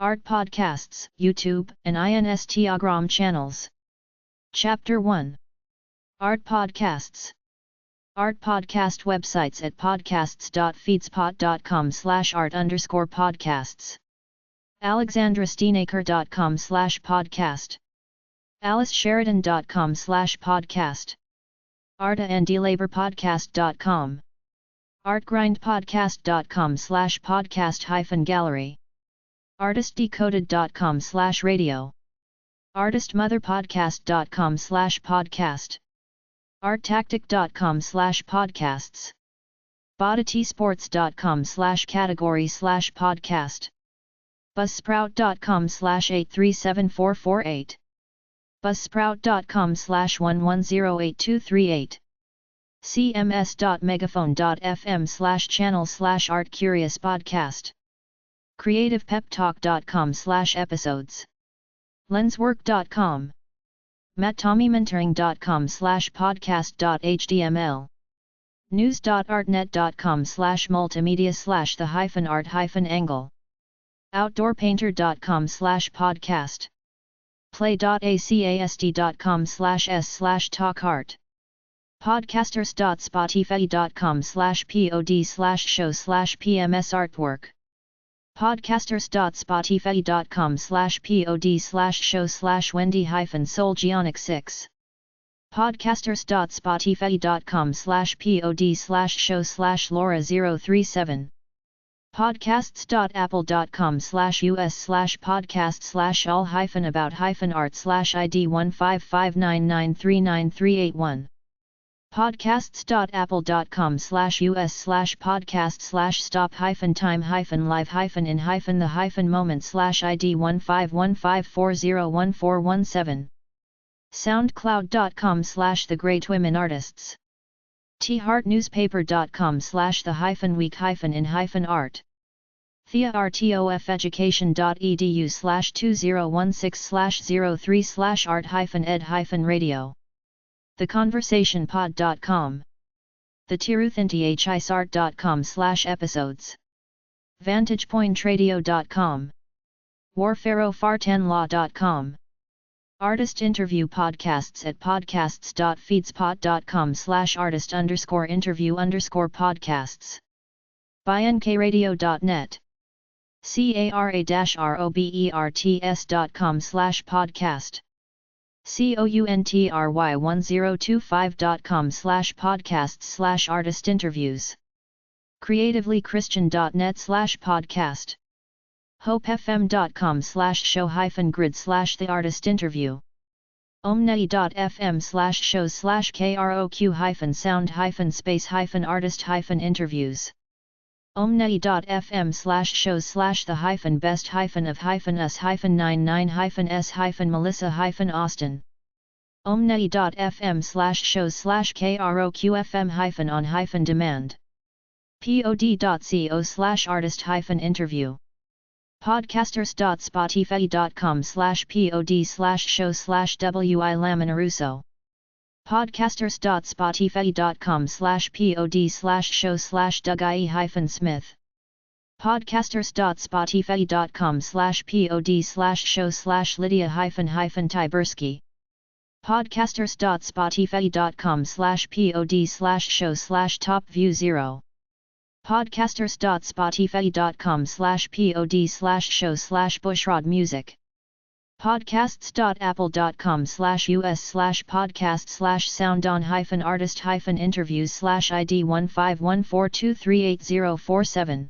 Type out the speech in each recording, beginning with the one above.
Art Podcasts, YouTube, and Instagram channels. Chapter 1. Art Podcasts. Art podcast websites at podcasts.feedspot.com/art_podcasts. alexandrasteenaker.com/podcast. alicesheridan.com/podcast. artaandelaborpodcast.com. artgrindpodcast.com/podcast-gallery. artistdecoded.com/radio. artistmotherpodcast.com/podcast. arttactic.com/podcasts. boditisports.com/category/podcast. buzzsprout.com/837448. buzzsprout.com/11082338. cms.megaphone.fm/channel/artcuriouspodcast. creativepeptalk.com/episodes. lenswork.com. matttommymentoring.com/podcast.html. news.artnet.com/multimedia/the-art-angle. outdoorpainter.com/podcast. play.acast.com/s/talkart. podcasters.spotify.com/pod/show/pms-artwork. podcasters.spotify.com/pod/show/wendy-solgionic6. podcasters.spotify.com/pod/show/laura037. podcasts.apple.com/us/all-about-art/id15599393881. podcasts.apple.com/us/podcast-time-live-in-the-moment/id15154014117. soundcloud.com/thegreatwomenartists. theheartnewspaper.com/the-week-in-art. theartofeducation.edu/2016/03/art-ed-radio. theconversationpod.com. thetruthinthisart.com/episodes. vantagepointradio.com. warfarofartanlaw.com. Artist interview podcasts at podcasts.feedspot.com/artist_interview_podcasts. bynkradio.net. cara-roberts.com/podcast. country1025.com/podcasts/artist interviews. creativelychristian.net/podcast. hopefm.com/show-grid/the artist interview. omnei.fm/shows/kroq-sound-space-artist-interviews. omnei.fm/shows/the-best-of-us-99-s-melissa-austin. omnei.fm/shows/kroq-fm-on-demand. pod.co/artist-interview. podcasters.spotify.com/pod/show/wi-lamanarusso. podcasters.spotify.com/pod/show/dougie-smith. podcasters.spotify.com/pod/show/lydia-tyberski. podcasters.spotify.com/pod/show/top-view0. podcasters.spotify.com/pod/show/bushrod music. podcasts.apple.com/us/podcast-sound-interviews/id15142388047.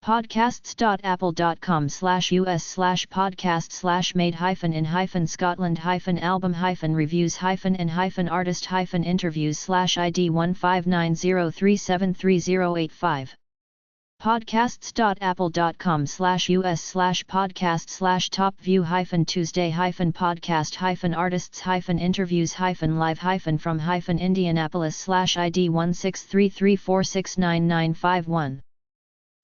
podcasts.apple.com/us/made-in-scotland-album-reviews-and-artist-interviews/id15903733085. podcasts.apple.com/us/top-view-tuesday-podcast-artists-interviews-live-from-Indianapolis/id16334699951.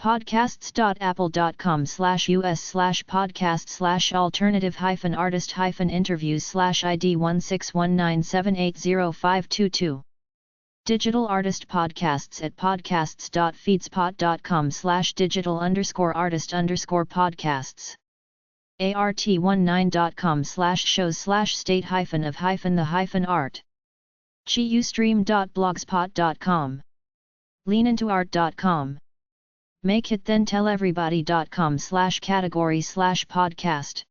podcasts.apple.com/us/alternative-artist-interviews/id16197805222. Digital Artist Podcasts at podcasts.feedspot.com/digital_artist_podcasts. art19.com/shows/state-of-the-art. chiustream.blogspot.com. leanintoart.com. Make it then tell everybody.com/category/podcast.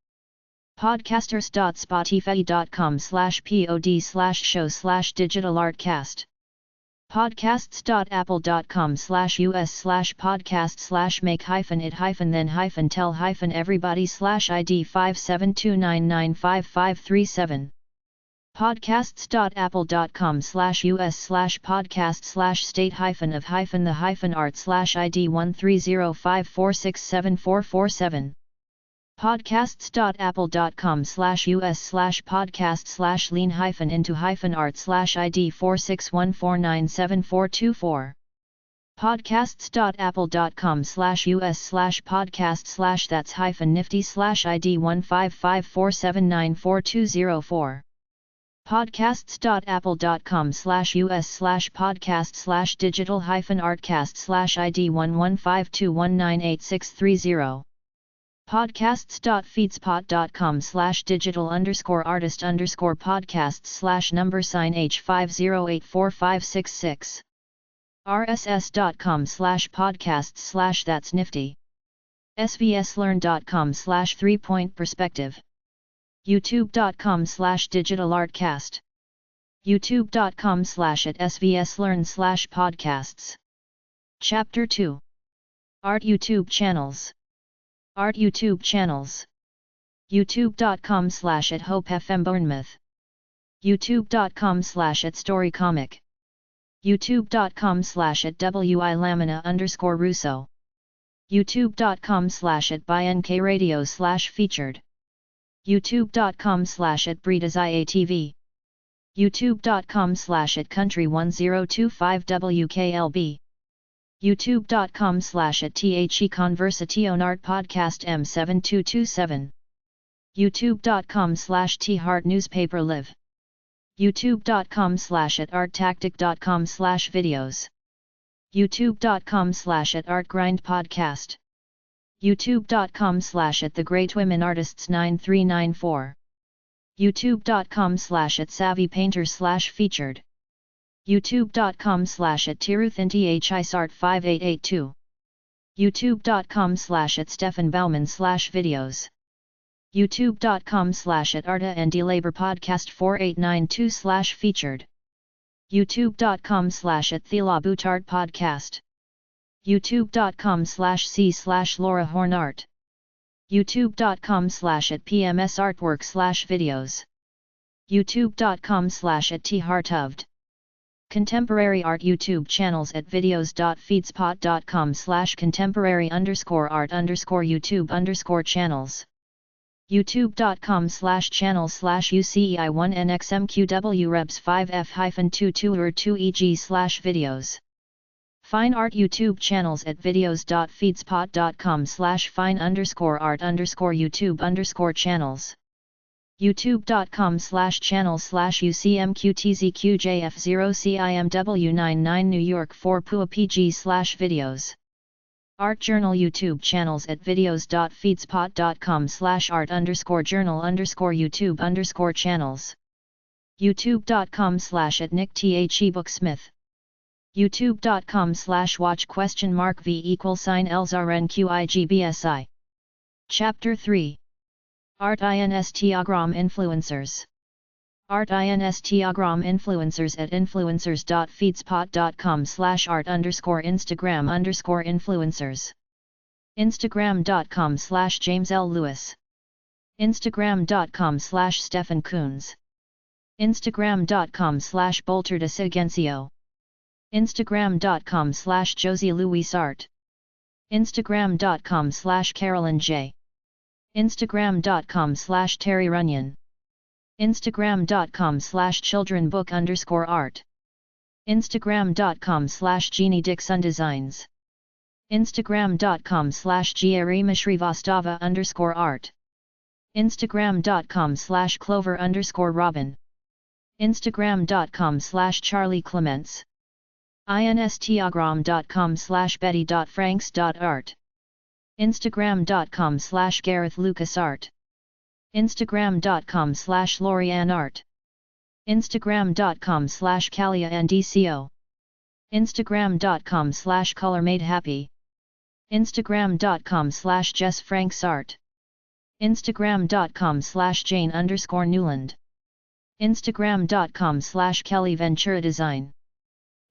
podcasters.spotify.com/pod/show/digitalartcast. podcasts.apple.com/us/podcast/make-it-then-tell-everybody/id 572995537. podcasts.apple.com/us/podcast/state-of-the-art/id 13054674447. podcasts.apple.com/us/podcast/lean-into-art/id 4614974424. podcasts.apple.com/us/podcast/that's-nifty/id 15547942004. podcasts.apple.com/us/podcast/digital-artcast/id 11521986330. podcasts.feedspot.com/digital_artist_podcasts/#h50845666. rss.com/podcasts/that's nifty. svslearn.com/3point-perspective. youtube.com/digitalartcast. youtube.com/@svslearn/podcasts. Chapter 2. Art YouTube Channels. Art YouTube Channels. youtube.com/@hopefm Bournemouth. youtube.com/@storycomic. youtube.com/@wilamina_russo. youtube.com/@bnkradio/featured. youtube.com/@breedasiatv. youtube.com/@country1025wklb. youtube.com/@theconversationartpodcast M7227. youtube.com/theheartnewspaperlive. youtube.com/@arttactic.com/videos. youtube.com/@artgrindpodcast. youtube.com/@thegreatwomenartists9394. youtube.com/@savvypainter/featured. youtube.com/@tiruthintisart5882. youtube.com/@stefanbauman/videos. youtube.com/@arta-and-delabor-podcast4892/featured. youtube.com/@thelaboutart-podcast. youtube.com/c/Laura Hornart. youtube.com/@pmsartwork/videos. youtube.com/@theheartuved. Contemporary art YouTube channels at videos.feedspot.com/contemporary_art_YouTube_channels. youtube.com/channels/UCEI1NXMQW-Rebs5F-22-2EG/videos. Fine art YouTube channels at videos.feedspot.com/fine_art_YouTube_channels. youtube.com/channels/UCMQTZQJF0CIMW99 New York 4 PUA PG/videos. Art Journal YouTube channels at videos.feedspot.com/art_journal_YouTube_channels. youtube.com/@NickTheBooksmith. youtube.com/watch?v=LZRNQIGBSI. Chapter 3. Art Instagram Influencers. Art Instagram Influencers at influencers.feedspot.com/art_Instagram_influencers. Instagram.com/JamesLLewis. Instagram.com/Stefan Coons. Instagram.com/BolterDeSigencio. Instagram.com/Josie Louise Art. Instagram.com/Carolyn J. Instagram.com/Terry Runyon. Instagram.com/childrenbook_art. Instagram.com/Jeannie Dixon Designs. Instagram.com/Giarimashrivatava_art. Instagram.com/Clover_Robin. Instagram.com/Charlie Clements. Instagram.com/Betty.Franks.art. Instagram.com/Gareth Lucas Art. Instagram.com/LorianneArt. Instagram.com/KaliaNDCO. Instagram.com/ColorMadeHappy. Instagram.com/JessFranksArt. Instagram.com/Jane_Newland. Instagram.com/KellyVenturaDesign.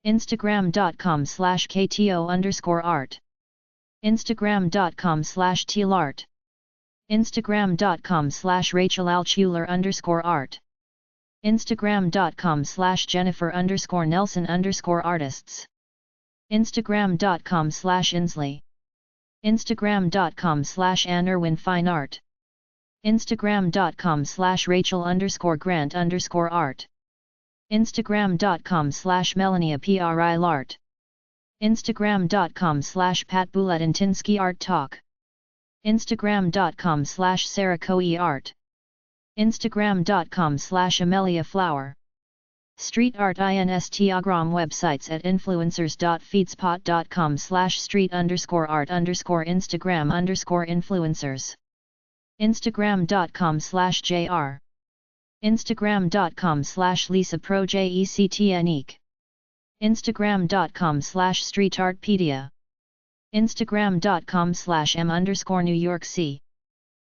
Instagram.com/KTO_art. Instagram.com/TealArt. Instagram.com/RachelAltschuler_art. Instagram.com/Jennifer_Nelson_artists. Instagram.com/Inslee. Instagram.com/AnneIrwinFineArt. Instagram.com/Rachel_Grant_art. Instagram.com/MelaniePrilart. Instagram.com/PatBuletintinskyArtTalk. Instagram.com/SarahCoeArt. Instagram.com/AmeliaFlower. Street art Instagram websites at influencers.feedspot.com/street_art_Instagram_influencers. Instagram.com/JR. Instagram.com/LisaProJectNeek. Instagram.com/StreetArtpedia. Instagram.com/M_New York C.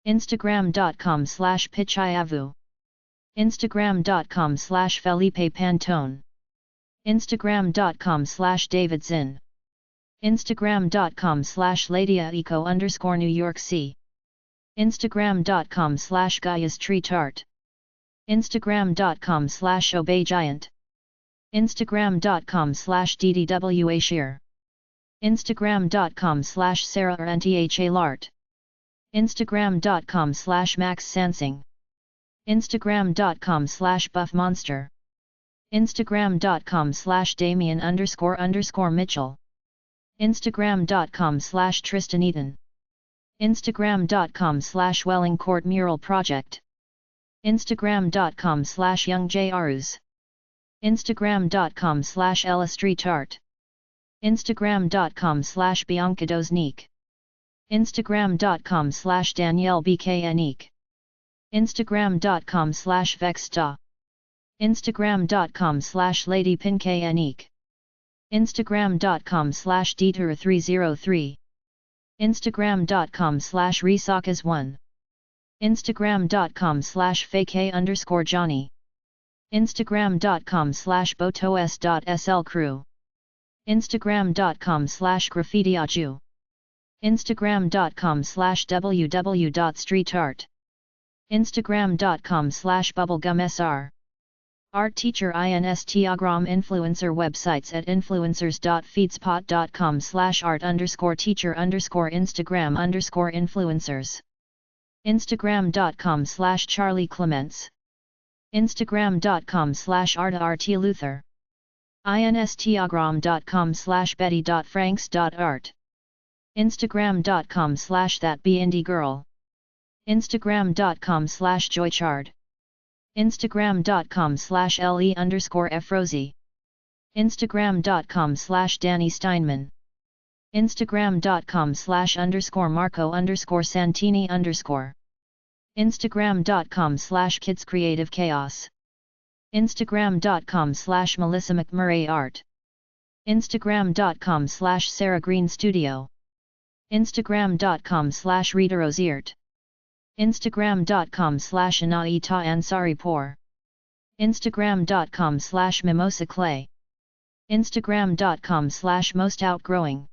Instagram.com/Pichayavu. Instagram.com/Felipe Pantone. Instagram.com/David_Zinn. Instagram.com/LadyAeco_New York C. Instagram.com/GaiaStreetArt. Instagram.com/ObeyGiant. Instagram.com/DDWAShear. Instagram.com/SarahAnthalart. Instagram.com/MaxSansing. Instagram.com/BuffMonster. Instagram.com/Damien__Mitchell. Instagram.com/Tristan Eaton. Instagram.com/Wellingcourt Mural Project. Instagram.com/YoungJarus. Instagram.com/EllaStreetArt. Instagram.com/BiancaDozneek. Instagram.com/DanielleBKNeek. Instagram.com/Vexta. Instagram.com/LadyPinkNeek. Instagram.com/Dieter303. Instagram.com/Resakas1. Instagram.com/Fake_Johnny. Instagram.com/Botos.slcrew. Instagram.com/GraffitiAju. Instagram.com/www.streetart. Instagram.com/BubblegumSR. Art teacher Instagram influencer websites at influencers.feedspot.com/art_teacher_Instagram_influencers. Instagram.com/Charlie Clements. Instagram.com/ArtaRTLuther. Instagram.com/Betty.Franks.art. Instagram.com/ThatBeIndieGirl. Instagram.com/Joychard. Instagram.com/LE_Frozy. Instagram.com/Danny Steinman. Instagram.com/_Marco_Santini_. Instagram.com/KidsCreativeChaos. Instagram.com/Melissa McMurray Art. Instagram.com/Sarah Green Studio. Instagram.com/ReaderOziert. Instagram.com/Anaita Ansaripour. Instagram.com/Mimosa Clay. Instagram.com/Most Outgrowing.